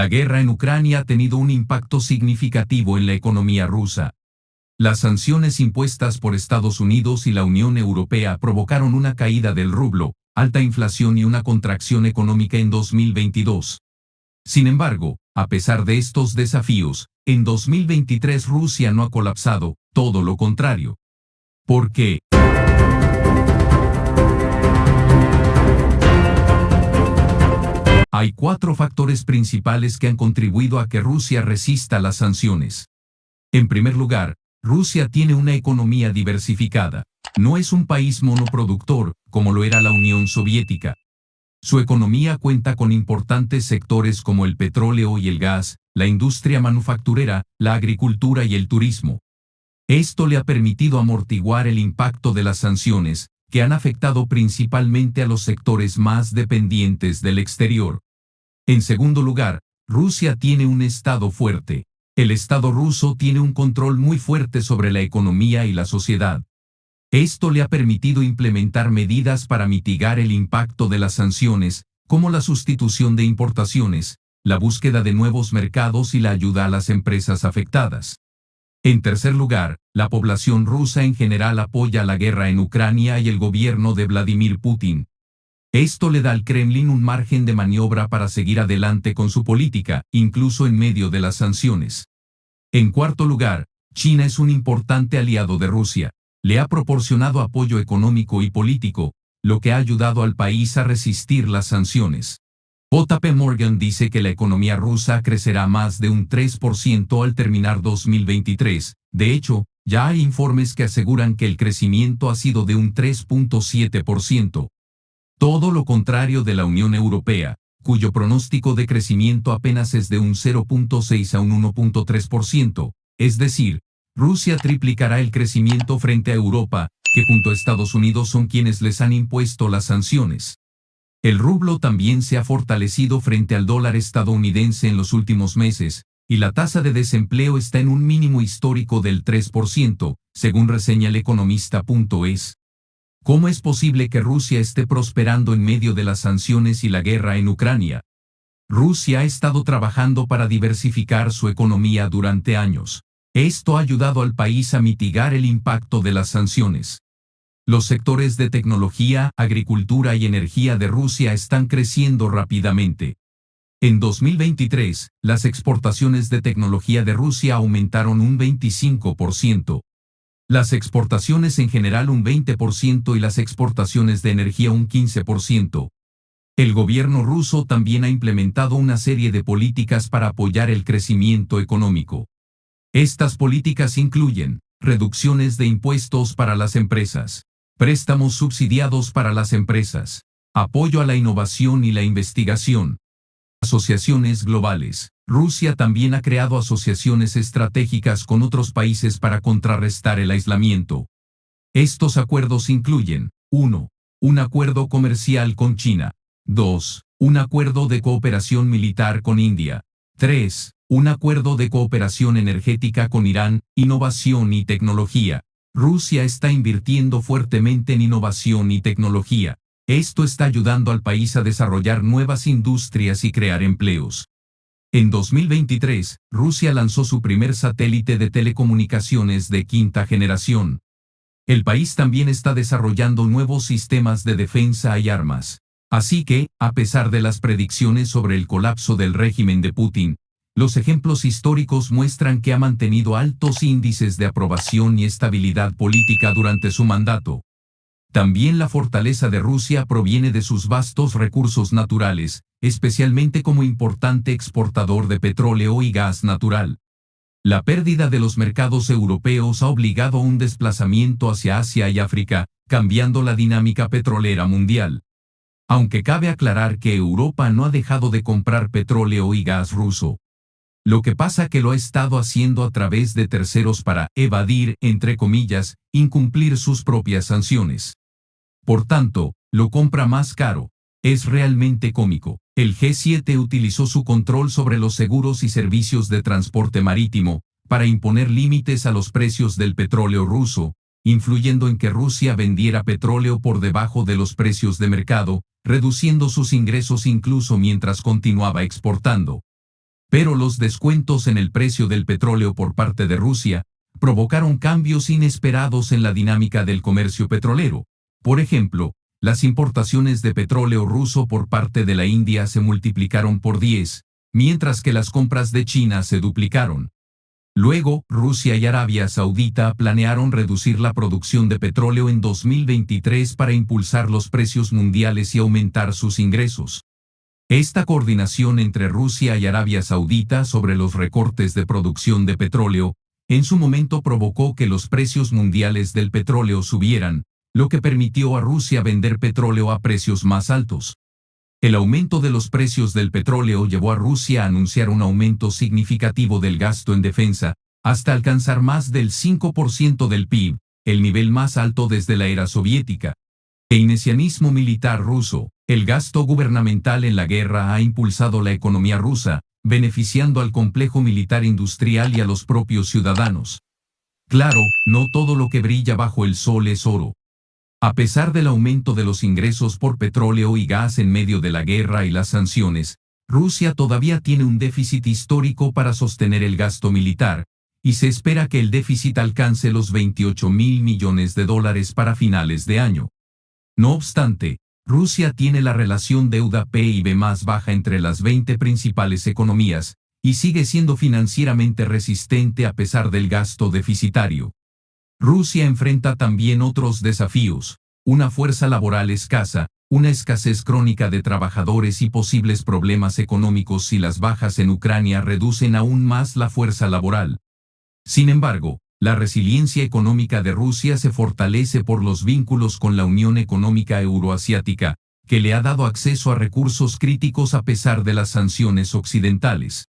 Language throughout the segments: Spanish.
La guerra en Ucrania ha tenido un impacto significativo en la economía rusa. Las sanciones impuestas por Estados Unidos y la Unión Europea provocaron una caída del rublo, alta inflación y una contracción económica en 2022. Sin embargo, a pesar de estos desafíos, en 2023 Rusia no ha colapsado, todo lo contrario. ¿Por qué? Hay 4 factores principales que han contribuido a que Rusia resista las sanciones. En primer lugar, Rusia tiene una economía diversificada. No es un país monoproductor, como lo era la Unión Soviética. Su economía cuenta con importantes sectores como el petróleo y el gas, la industria manufacturera, la agricultura y el turismo. Esto le ha permitido amortiguar el impacto de las sanciones, que han afectado principalmente a los sectores más dependientes del exterior. En segundo lugar, Rusia tiene un Estado fuerte. El Estado ruso tiene un control muy fuerte sobre la economía y la sociedad. Esto le ha permitido implementar medidas para mitigar el impacto de las sanciones, como la sustitución de importaciones, la búsqueda de nuevos mercados y la ayuda a las empresas afectadas. En tercer lugar, la población rusa en general apoya la guerra en Ucrania y el gobierno de Vladimir Putin. Esto le da al Kremlin un margen de maniobra para seguir adelante con su política, incluso en medio de las sanciones. En cuarto lugar, China es un importante aliado de Rusia. Le ha proporcionado apoyo económico y político, lo que ha ayudado al país a resistir las sanciones. JP Morgan dice que la economía rusa crecerá más de un 3% al terminar 2023. De hecho, ya hay informes que aseguran que el crecimiento ha sido de un 3.7%. Todo lo contrario de la Unión Europea, cuyo pronóstico de crecimiento apenas es de un 0.6 a un 1.3%, es decir, Rusia triplicará el crecimiento frente a Europa, que junto a Estados Unidos son quienes les han impuesto las sanciones. El rublo también se ha fortalecido frente al dólar estadounidense en los últimos meses, y la tasa de desempleo está en un mínimo histórico del 3%, según reseña el economista.es. ¿Cómo es posible que Rusia esté prosperando en medio de las sanciones y la guerra en Ucrania? Rusia ha estado trabajando para diversificar su economía durante años. Esto ha ayudado al país a mitigar el impacto de las sanciones. Los sectores de tecnología, agricultura y energía de Rusia están creciendo rápidamente. En 2023, las exportaciones de tecnología de Rusia aumentaron un 25%. Las exportaciones en general un 20% y las exportaciones de energía un 15%. El gobierno ruso también ha implementado una serie de políticas para apoyar el crecimiento económico. Estas políticas incluyen reducciones de impuestos para las empresas, préstamos subsidiados para las empresas, apoyo a la innovación y la investigación. Asociaciones globales. Rusia también ha creado asociaciones estratégicas con otros países para contrarrestar el aislamiento. Estos acuerdos incluyen 1. Un acuerdo comercial con China. 2. Un acuerdo de cooperación militar con India. 3. Un acuerdo de cooperación energética con Irán, innovación y tecnología. Rusia está invirtiendo fuertemente en innovación y tecnología. Esto está ayudando al país a desarrollar nuevas industrias y crear empleos. En 2023, Rusia lanzó su primer satélite de telecomunicaciones de quinta generación. El país también está desarrollando nuevos sistemas de defensa y armas. Así que, a pesar de las predicciones sobre el colapso del régimen de Putin, los ejemplos históricos muestran que ha mantenido altos índices de aprobación y estabilidad política durante su mandato. También la fortaleza de Rusia proviene de sus vastos recursos naturales, especialmente como importante exportador de petróleo y gas natural. La pérdida de los mercados europeos ha obligado a un desplazamiento hacia Asia y África, cambiando la dinámica petrolera mundial. Aunque cabe aclarar que Europa no ha dejado de comprar petróleo y gas ruso. Lo que pasa que lo ha estado haciendo a través de terceros para evadir, entre comillas, incumplir sus propias sanciones. Por tanto, lo compra más caro. Es realmente cómico. El G7 utilizó su control sobre los seguros y servicios de transporte marítimo para imponer límites a los precios del petróleo ruso, influyendo en que Rusia vendiera petróleo por debajo de los precios de mercado, reduciendo sus ingresos incluso mientras continuaba exportando. Pero los descuentos en el precio del petróleo por parte de Rusia provocaron cambios inesperados en la dinámica del comercio petrolero. Por ejemplo, las importaciones de petróleo ruso por parte de la India se multiplicaron por 10, mientras que las compras de China se duplicaron. Luego, Rusia y Arabia Saudita planearon reducir la producción de petróleo en 2023 para impulsar los precios mundiales y aumentar sus ingresos. Esta coordinación entre Rusia y Arabia Saudita sobre los recortes de producción de petróleo, en su momento provocó que los precios mundiales del petróleo subieran, lo que permitió a Rusia vender petróleo a precios más altos. El aumento de los precios del petróleo llevó a Rusia a anunciar un aumento significativo del gasto en defensa, hasta alcanzar más del 5% del PIB, el nivel más alto desde la era soviética. Keynesianismo militar ruso. El gasto gubernamental en la guerra ha impulsado la economía rusa, beneficiando al complejo militar industrial y a los propios ciudadanos. Claro, no todo lo que brilla bajo el sol es oro. A pesar del aumento de los ingresos por petróleo y gas en medio de la guerra y las sanciones, Rusia todavía tiene un déficit histórico para sostener el gasto militar, y se espera que el déficit alcance los 28.000 millones de dólares para finales de año. No obstante, Rusia tiene la relación deuda-PIB más baja entre las 20 principales economías, y sigue siendo financieramente resistente a pesar del gasto deficitario. Rusia enfrenta también otros desafíos: una fuerza laboral escasa, una escasez crónica de trabajadores y posibles problemas económicos si las bajas en Ucrania reducen aún más la fuerza laboral. Sin embargo, la resiliencia económica de Rusia se fortalece por los vínculos con la Unión Económica Euroasiática, que le ha dado acceso a recursos críticos a pesar de las sanciones occidentales.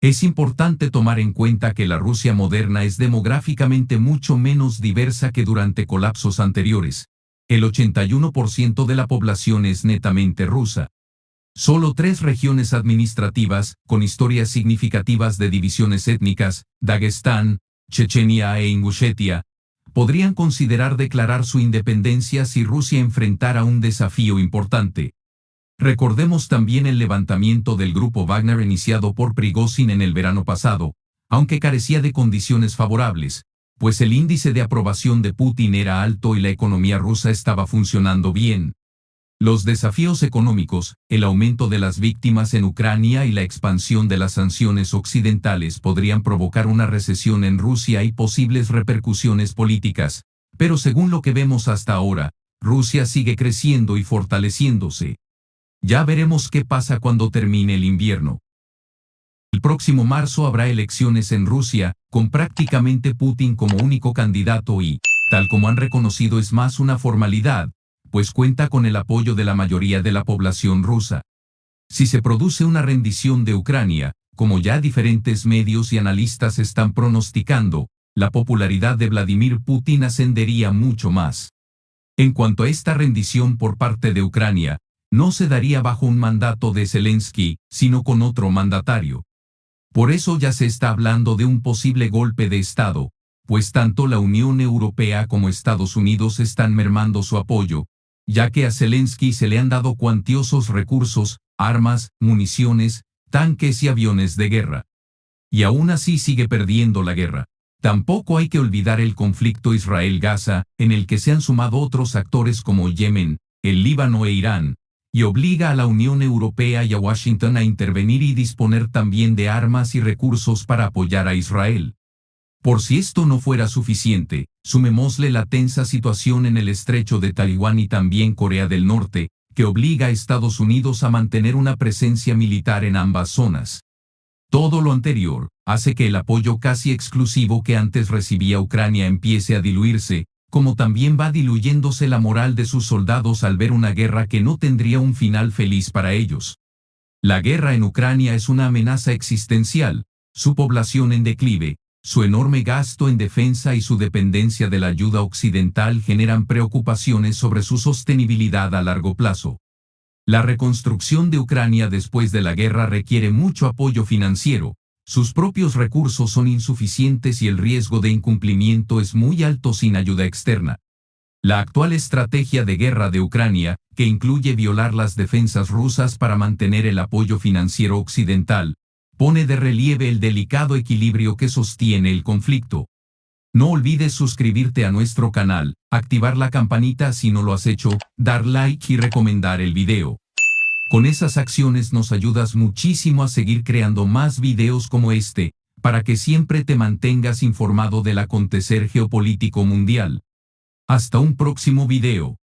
Es importante tomar en cuenta que la Rusia moderna es demográficamente mucho menos diversa que durante colapsos anteriores. El 81% de la población es netamente rusa. Solo 3 regiones administrativas, con historias significativas de divisiones étnicas, Dagestán, Chechenia e Ingushetia, podrían considerar declarar su independencia si Rusia enfrentara un desafío importante. Recordemos también el levantamiento del grupo Wagner iniciado por Prigozhin en el verano pasado, aunque carecía de condiciones favorables, pues el índice de aprobación de Putin era alto y la economía rusa estaba funcionando bien. Los desafíos económicos, el aumento de las víctimas en Ucrania y la expansión de las sanciones occidentales podrían provocar una recesión en Rusia y posibles repercusiones políticas, pero según lo que vemos hasta ahora, Rusia sigue creciendo y fortaleciéndose. Ya veremos qué pasa cuando termine el invierno. El próximo marzo habrá elecciones en Rusia, con prácticamente Putin como único candidato y, tal como han reconocido, es más una formalidad, pues cuenta con el apoyo de la mayoría de la población rusa. Si se produce una rendición de Ucrania, como ya diferentes medios y analistas están pronosticando, la popularidad de Vladimir Putin ascendería mucho más. En cuanto a esta rendición por parte de Ucrania, no se daría bajo un mandato de Zelensky, sino con otro mandatario. Por eso ya se está hablando de un posible golpe de Estado, pues tanto la Unión Europea como Estados Unidos están mermando su apoyo, ya que a Zelensky se le han dado cuantiosos recursos, armas, municiones, tanques y aviones de guerra. Y aún así sigue perdiendo la guerra. Tampoco hay que olvidar el conflicto Israel-Gaza, en el que se han sumado otros actores como Yemen, el Líbano e Irán, y obliga a la Unión Europea y a Washington a intervenir y disponer también de armas y recursos para apoyar a Israel. Por si esto no fuera suficiente, sumémosle la tensa situación en el estrecho de Taiwán y también Corea del Norte, que obliga a Estados Unidos a mantener una presencia militar en ambas zonas. Todo lo anterior hace que el apoyo casi exclusivo que antes recibía Ucrania empiece a diluirse, como también va diluyéndose la moral de sus soldados al ver una guerra que no tendría un final feliz para ellos. La guerra en Ucrania es una amenaza existencial, su población en declive, su enorme gasto en defensa y su dependencia de la ayuda occidental generan preocupaciones sobre su sostenibilidad a largo plazo. La reconstrucción de Ucrania después de la guerra requiere mucho apoyo financiero. Sus propios recursos son insuficientes y el riesgo de incumplimiento es muy alto sin ayuda externa. La actual estrategia de guerra de Ucrania, que incluye violar las defensas rusas para mantener el apoyo financiero occidental, pone de relieve el delicado equilibrio que sostiene el conflicto. No olvides suscribirte a nuestro canal, activar la campanita si no lo has hecho, dar like y recomendar el video. Con esas acciones nos ayudas muchísimo a seguir creando más videos como este, para que siempre te mantengas informado del acontecer geopolítico mundial. Hasta un próximo video.